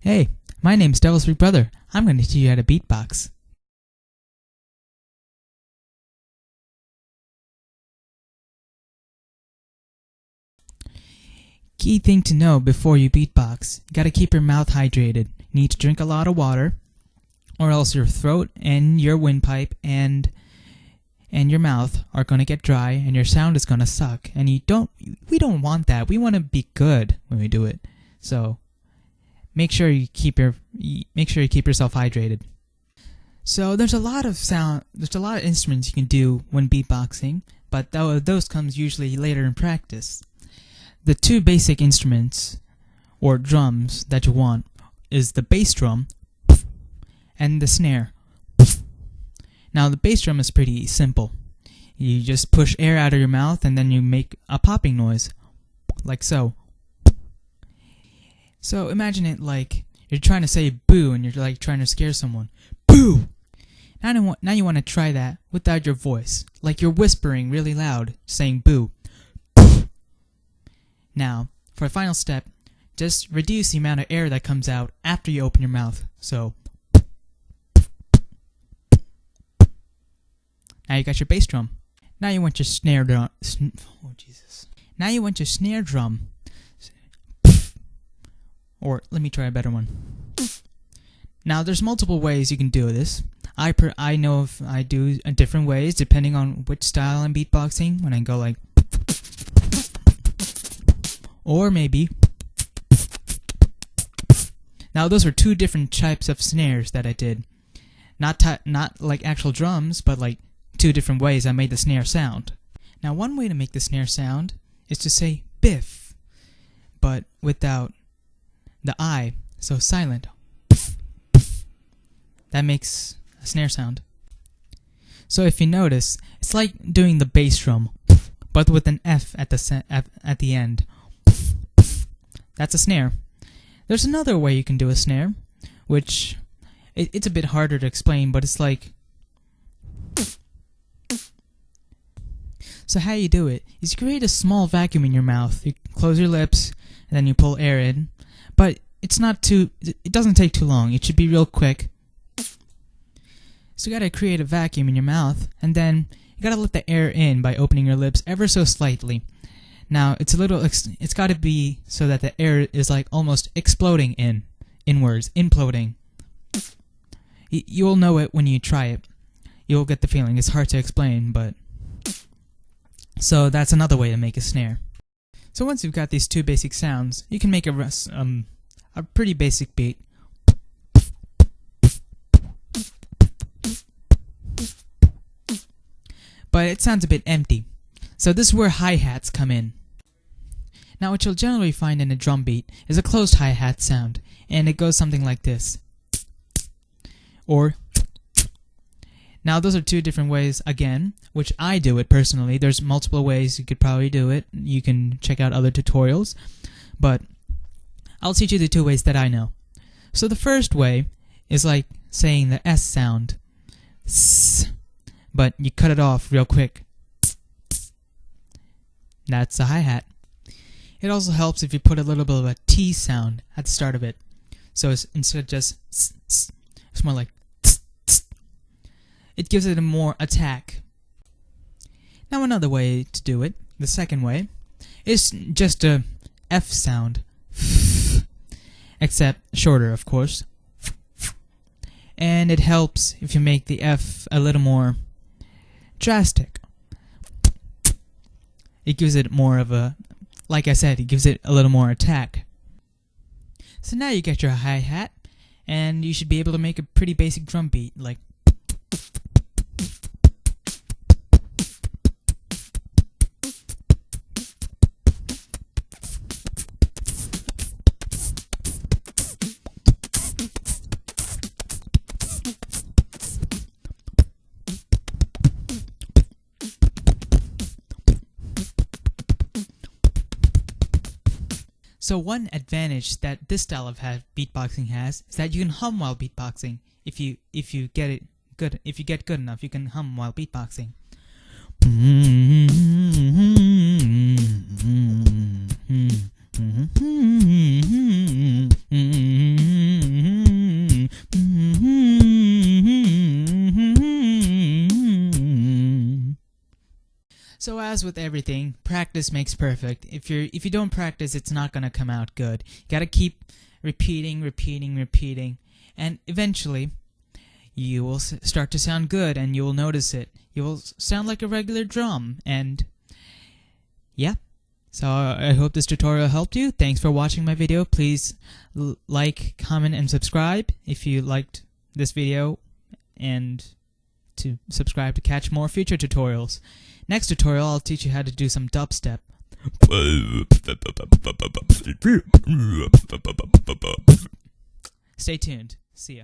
Hey, my name's Devil's Big Brother. I'm going to teach you how to beatbox. Key thing to know before you beatbox, you gotta keep your mouth hydrated. You need to drink a lot of water, or else your throat and your windpipe and your mouth are gonna get dry and your sound is gonna suck. And we don't want that. We want to be good when we do it. So make sure you keep yourself hydrated. So there's a lot of instruments you can do when beatboxing, but those comes usually later in practice. The two basic instruments, or drums, that you want is the bass drum and the snare. Now the bass drum is pretty simple. You just push air out of your mouth and then you make a popping noise, like so. So imagine it like you're trying to say boo and you're like trying to scare someone. Boo! Now you want to try that without your voice, like you're whispering really loud, saying boo. Now, for a final step, just reduce the amount of air that comes out after you open your mouth. So, now you got your bass drum. Now you want your snare drum. Oh, Jesus. Now you want your snare drum. Or, let me try a better one. Now, there's multiple ways you can do this. I know if I do different ways depending on which style I'm beatboxing. When I go like... Or maybe... Now those are two different types of snares that I did. Not like actual drums, but like two different ways I made the snare sound. Now one way to make the snare sound is to say biff, but without the I, so silent. That makes a snare sound. So if you notice, it's like doing the bass drum, but with an F at the end. That's a snare. There's another way you can do a snare, which it's a bit harder to explain, but it's like... So how you do it is you create a small vacuum in your mouth. You close your lips, and then you pull air in. But it doesn't take too long. It should be real quick. So you gotta create a vacuum in your mouth, and then you gotta let the air in by opening your lips ever so slightly. Now, it's got to be so that the air is like almost exploding inwards, imploding. You'll know it when you try it. You'll get the feeling. It's hard to explain, but... So that's another way to make a snare. So once you've got these two basic sounds, you can make a pretty basic beat. But it sounds a bit empty. So this is where hi-hats come in. Now what you'll generally find in a drum beat is a closed hi-hat sound, and it goes something like this. Or, now those are two different ways, again, which I do it personally. There's multiple ways you could probably do it. You can check out other tutorials, but I'll teach you the two ways that I know. So the first way is like saying the S sound, S, but you cut it off real quick. That's a hi-hat. It also helps if you put a little bit of a T sound at the start of it. So instead of just it's more like it gives it a more attack. Now another way to do it, the second way, is just a F sound. Except shorter, of course. And it helps if you make the F a little more drastic. It gives it more of a, like I said, it gives it a little more attack. So now you get your hi-hat, and you should be able to make a pretty basic drum beat, like... So one advantage that this style of beatboxing has is that you can hum while beatboxing. If you get good enough, you can hum while beatboxing. as with everything, practice makes perfect. If you don't practice, it's not gonna come out good. You gotta keep repeating, and eventually you will start to sound good, and you will notice it. You will sound like a regular drum, and yeah. So I hope this tutorial helped you. Thanks for watching my video. Please like, comment, and subscribe if you liked this video, and to subscribe to catch more future tutorials. Next tutorial, I'll teach you how to do some dubstep. Stay tuned. See ya.